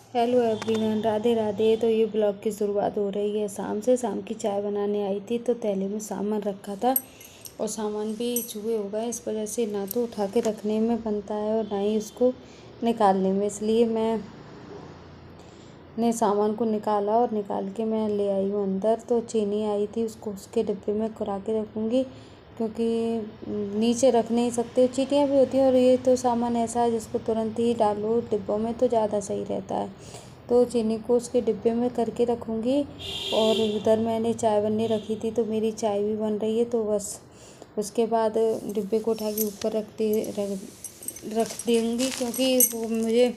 Hello everyone, Radhe Radhe. तो ये blog की शुरुआत हो रही है शाम से। शाम की चाय बनाने आई थी तो तैले में सामान रखा था और सामान भी चूहे हो गए। इस वजह से ना तो उठा के रखने में बनता है और ना ही उसको निकालने में, इसलिए मैं ने सामान को निकाला और निकाल के मैं ले आई हूँ अंदर। तो चीनी आई थी, उसको उसके डिब्बे में कुरा के रखूँगी क्योंकि नीचे रख नहीं सकते, चींटियाँ भी होती हैं और ये तो सामान ऐसा है जिसको तुरंत ही डालो डिब्बों में तो ज़्यादा सही रहता है। तो चीनी को उसके डिब्बे में करके रखूँगी। और उधर मैंने चाय बनने रखी थी तो मेरी चाय भी बन रही है। तो बस उसके बाद डिब्बे को उठा के ऊपर रख देंगी क्योंकि वो मुझे।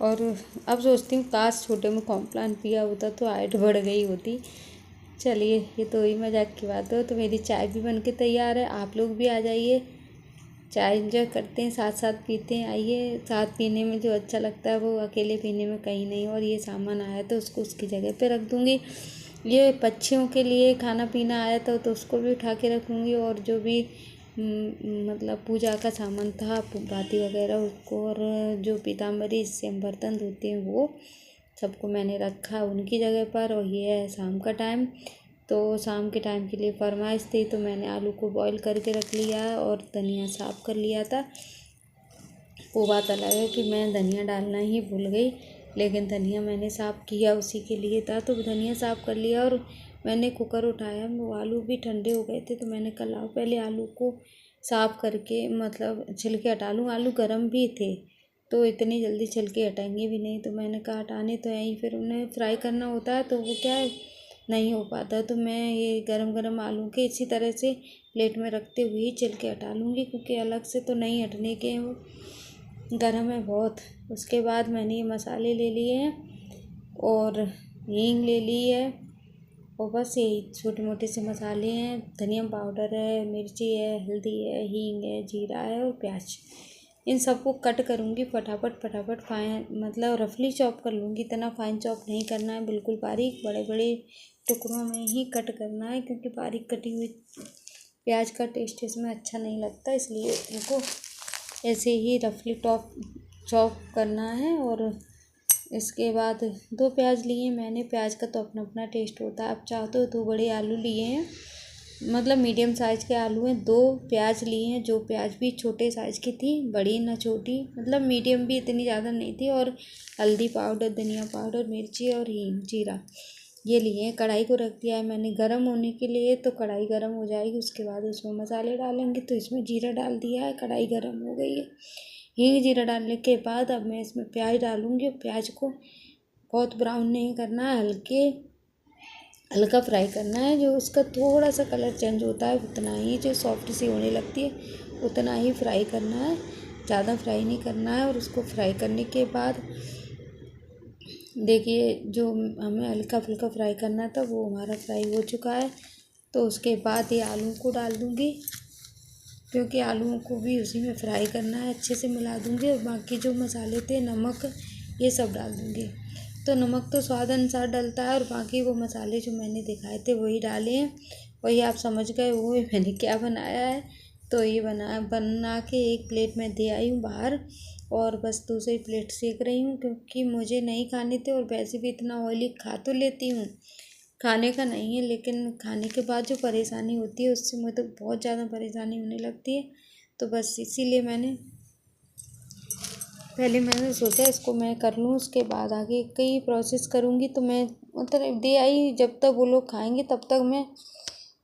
और अब सोचती हूँ काश छोटे में कॉम्प्लान पिया होता तो हाइट बढ़ गई होती। चलिए, ये तो ही मजाक की बात हो। तो मेरी चाय भी बन के तैयार है, आप लोग भी आ जाइए, चाय एंजॉय करते हैं, साथ साथ पीते हैं। आइए, साथ पीने में जो अच्छा लगता है वो अकेले पीने में कहीं नहीं। और ये सामान आया तो उसको उसकी जगह पे रख दूँगी। ये पक्षियों के लिए खाना पीना आया था तो उसको भी उठा के रखूँगी। और जो भी मतलब पूजा का सामान था, बाती वगैरह, उसको, और जो पीताम्बरी इससे हम बर्तन धोते हैं वो सबको मैंने रखा उनकी जगह पर। और ये है शाम का टाइम, तो शाम के टाइम के लिए फरमाइश थी तो मैंने आलू को बॉईल करके रख लिया और धनिया साफ़ कर लिया था। वो बात अलग है कि मैं धनिया डालना ही भूल गई, लेकिन धनिया मैंने साफ़ किया उसी के लिए था। तो धनिया साफ़ कर लिया और मैंने कुकर उठाया। वो आलू भी ठंडे हो गए थे तो मैंने कहा पहले आलू को साफ़ करके मतलब छिलके हटा लूँ। आलू गर्म भी थे तो इतनी जल्दी छिलके हटाएंगे भी नहीं, तो मैंने कहा हटाने तो यहीं, फिर उन्हें फ्राई करना होता है तो वो क्या है नहीं हो पाता। तो मैं ये गरम गरम आलू के इसी तरह से प्लेट में रखते हुए ही छिलके हटा लूँगी क्योंकि अलग से तो नहीं हटने के, वो गरम है बहुत। उसके बाद मैंने ये मसाले ले लिए हैं और हींग ले ली है और बस यही छोटे मोटे से मसाले हैं। धनिया पाउडर है, मिर्ची है, हल्दी है, हींग है, जीरा है और प्याज। इन सबको कट करूँगी फटाफट फाइन, मतलब रफली चॉप कर लूँगी। इतना फाइन चॉप नहीं करना है, बिल्कुल बारीक बड़े बड़े टुकड़ों में ही कट करना है क्योंकि बारीक कटी हुई प्याज का टेस्ट इसमें अच्छा नहीं लगता, इसलिए इनको ऐसे ही रफली चॉप करना है। और इसके बाद 2 प्याज लिए मैंने। प्याज का तो अपना अपना टेस्ट होता है। आप चाहो तो 2 बड़े आलू लिए हैं, मतलब मीडियम साइज़ के आलू हैं। 2 प्याज लिए हैं, जो प्याज भी छोटे साइज़ की थी, बड़ी ना छोटी, मतलब मीडियम भी इतनी ज़्यादा नहीं थी। और हल्दी पाउडर, धनिया पाउडर, मिर्ची और हींग, जीरा ये लिए हैं। कढ़ाई को रख दिया है मैंने गर्म होने के लिए, तो कढ़ाई गर्म हो जाएगी उसके बाद उसमें मसाले डालेंगे। तो इसमें जीरा डाल दिया है, कढ़ाई गर्म हो गई है। हींग जीरा डालने के बाद अब मैं इसमें प्याज डालूँगी। प्याज को बहुत ब्राउन नहीं करना है, हल्का फ्राई करना है। जो उसका थोड़ा सा कलर चेंज होता है उतना ही, जो सॉफ्ट सी होने लगती है उतना ही फ्राई करना है, ज़्यादा फ्राई नहीं करना है। और उसको फ्राई करने के बाद देखिए, जो हमें हल्का फुल्का फ्राई करना था वो हमारा फ्राई हो चुका है। तो उसके बाद ये आलू को डाल दूँगी क्योंकि आलूओं को भी उसी में फ्राई करना है, अच्छे से मिला दूँगी। और बाकी जो मसाले थे, नमक, ये सब डाल दूँगी। तो नमक तो स्वाद अनुसार डलता है और बाकी वो मसाले जो मैंने दिखाए थे वही डाले हैं। वही आप समझ गए वो मैंने क्या बनाया है। तो ये बना के एक प्लेट में दे आई हूँ बाहर और बस दूसरी प्लेट सेक रही हूँ क्योंकि मुझे नहीं खाने थे। और वैसे भी इतना ऑयली खा तो लेती हूँ, खाने का नहीं है, लेकिन खाने के बाद जो परेशानी होती है उससे मुझे तो बहुत ज़्यादा परेशानी होने लगती है। तो बस इसीलिए मैंने सोचा इसको मैं कर लूँ, उसके बाद आगे कई प्रोसेस करूँगी। तो मैं मतलब दे आई, जब तक वो लोग खाएंगे तब तक मैं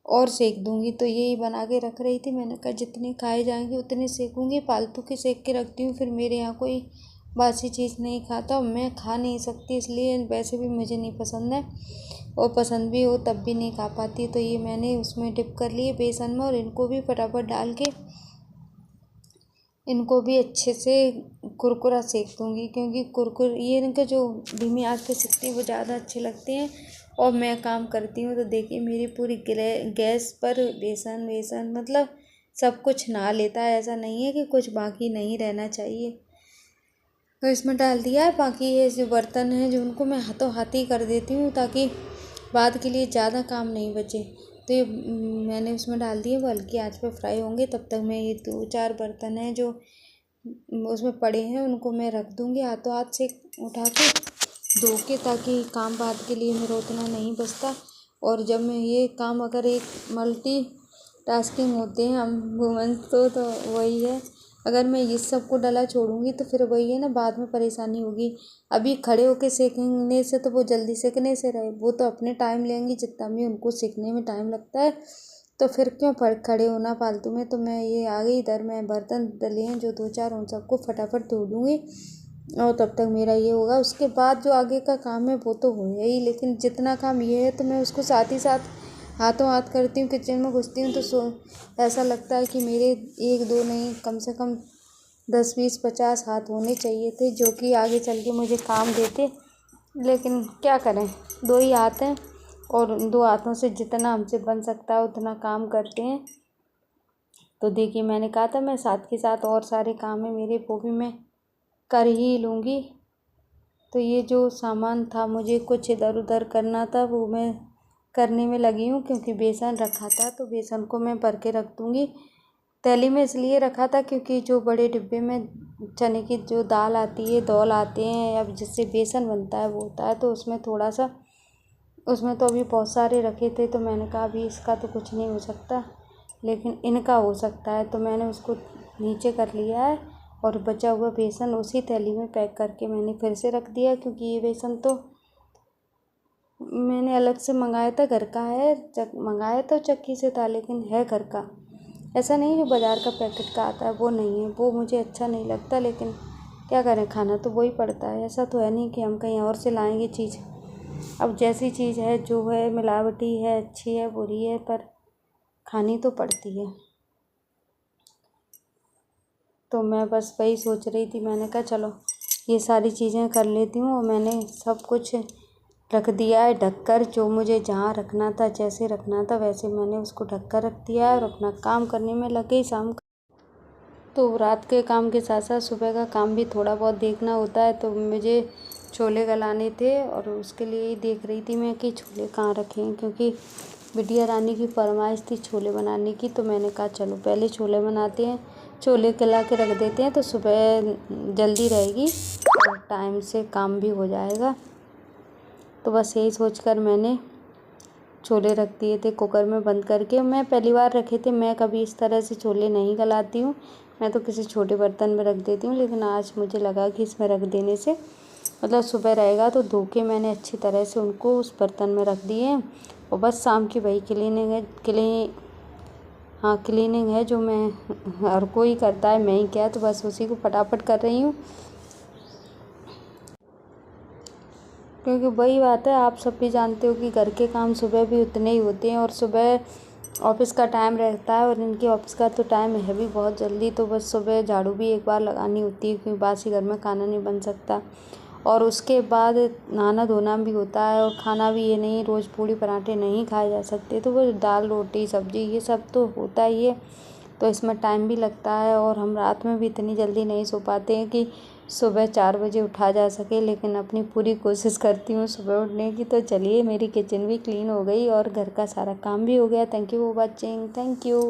और सेक दूँगी। तो यही बना के रख रही थी। मैंने कहा जितने खाए जाएंगे उतने सेकूँगी, फालतू के सेक के रखती हूँ, फिर मेरे यहाँ कोई बासी चीज़ नहीं खाता और मैं खा नहीं सकती, इसलिए वैसे भी मुझे नहीं पसंद है। और पसंद भी हो तब भी नहीं खा पाती। तो ये मैंने उसमें डिप कर लिए बेसन में और इनको भी फटाफट डाल के इनको भी अच्छे से कुरकुरा सेक दूँगी क्योंकि ये इनका जो धीमी आंच पे सेकते हैं वो ज़्यादा अच्छे लगते हैं। और मैं काम करती हूँ तो देखिए मेरी पूरी गैस पर बेसन मतलब सब कुछ ना लेता है, ऐसा नहीं है कि कुछ बाकी नहीं रहना चाहिए। तो इसमें डाल दिया है। बाकी ये जो बर्तन हैं जो उनको मैं हाथों हाथ ही कर देती हूँ ताकि बाद के लिए ज़्यादा काम नहीं बचे। तो ये मैंने उसमें डाल दिए, वो हल्की आंच पे फ्राई होंगे। तब तक मैं ये 2-4 बर्तन हैं जो उसमें पड़े हैं उनको मैं रख दूँगी हाथों हाथ से उठा के। धो के, ताकि काम बाद के लिए मेरा उतना नहीं बचता। और जब मैं ये काम, अगर एक मल्टी टास्किंग होते हैं हम वुमेन तो वही है, अगर मैं इस सब को डला छोड़ूंगी तो फिर वही है ना, बाद में परेशानी होगी। अभी खड़े होके सीखने से तो वो जल्दी सीखने से रहे, वो तो अपने टाइम लेंगी, जितना भी उनको सीखने में टाइम लगता है, तो फिर क्यों खड़े होना फालतू में। तो मैं ये आ गई इधर, मैं बर्तन डले हैं जो 2-4 उन सबको फटाफट धो दूँगी और तब तक मेरा ये होगा। उसके बाद जो आगे का काम है वो तो हो ही, लेकिन जितना काम ये है तो मैं उसको साथ ही साथ हाथों हाथ करती हूँ। किचन में घुसती हूँ तो ऐसा लगता है कि मेरे 1-2 नहीं, कम से कम 10-20-50 हाथ होने चाहिए थे, जो कि आगे चल के मुझे काम देते। लेकिन क्या करें, 2 ही हाथ हैं और उन 2 हाथों से जितना हमसे बन सकता है उतना काम करते हैं। तो देखिए, मैंने कहा था मैं साथ के साथ और सारे काम है मेरे, वो भी मैं कर ही लूँगी। तो ये जो सामान था मुझे कुछ इधर उधर करना था, वो मैं करने में लगी हूँ, क्योंकि बेसन रखा था तो बेसन को मैं भर के रख दूँगी। तैली में इसलिए रखा था क्योंकि जो बड़े डिब्बे में चने की जो दाल आती है, दौल आते हैं, अब जिससे बेसन बनता है वो होता है, तो उसमें थोड़ा सा, उसमें तो अभी बहुत सारे रखे थे, तो मैंने कहा अभी इसका तो कुछ नहीं हो सकता, लेकिन इनका हो सकता है। तो मैंने उसको नीचे कर लिया है और बचा हुआ बेसन उसी थैली में पैक करके मैंने फिर से रख दिया, क्योंकि ये बेसन तो मैंने अलग से मंगाया था, घर का है। मंगाया तो चक्की से था, लेकिन है घर का, ऐसा नहीं जो बाज़ार का पैकेट का आता है वो नहीं है, वो मुझे अच्छा नहीं लगता। लेकिन क्या करें, खाना तो वही पड़ता है, ऐसा तो है नहीं कि हम कहीं और से लाएंगे चीज़। अब जैसी चीज़ है, जो है मिलावटी है, अच्छी है, बुरी है, पर खानी तो पड़ती है। तो मैं बस वही सोच रही थी, मैंने कहा चलो ये सारी चीज़ें कर लेती हूँ। और मैंने सब कुछ रख दिया है ढककर, जो मुझे जहाँ रखना था, जैसे रखना था वैसे मैंने उसको ढककर रख दिया है और अपना काम करने में लग गई शाम का। तो रात के काम के साथ साथ सुबह का काम भी थोड़ा बहुत देखना होता है। तो मुझे छोले गलाने थे और उसके लिए ही देख रही थी मैं कि छोले कहाँ रखे हैं, क्योंकि बिटिया रानी की फरमाइश थी छोले बनाने की। तो मैंने कहा चलो पहले छोले बनाते हैं, छोले गला के रख देते हैं, तो सुबह जल्दी रहेगी और टाइम से काम भी हो जाएगा। तो बस यही सोचकर मैंने छोले रख दिए थे कुकर में बंद करके। मैं पहली बार रखे थे, मैं कभी इस तरह से छोले नहीं गलाती हूँ, मैं तो किसी छोटे बर्तन में रख देती हूँ। लेकिन आज मुझे लगा कि इसमें रख देने से मतलब सुबह रहेगा, तो धो के मैंने अच्छी तरह से उनको उस बर्तन में रख दिए हैं। और बस शाम की वही क्लीनिंग है, क्लीनिंग है जो मैं हर कोई करता है, मैं ही क्या, तो बस उसी को फटाफट कर रही हूँ। क्योंकि वही बात है, आप सब भी जानते हो कि घर के काम सुबह भी उतने ही होते हैं और सुबह ऑफिस का टाइम रहता है और इनके ऑफिस का तो टाइम है भी बहुत जल्दी। तो बस सुबह झाड़ू भी एक बार लगानी होती है, क्योंकि बासी घर में खाना नहीं बन सकता। और उसके बाद नहाना धोना भी होता है और खाना भी, ये नहीं रोज़ पूड़ी पराठे नहीं खाए जा सकते, तो वो दाल रोटी सब्जी ये सब तो होता ही है। तो इसमें टाइम भी लगता है और हम रात में भी इतनी जल्दी नहीं सो पाते हैं कि सुबह 4 बजे उठा जा सके। लेकिन अपनी पूरी कोशिश करती हूँ सुबह उठने की। तो चलिए, मेरी किचन भी क्लीन हो गई और घर का सारा काम भी हो गया। Thank you for watching, thank you.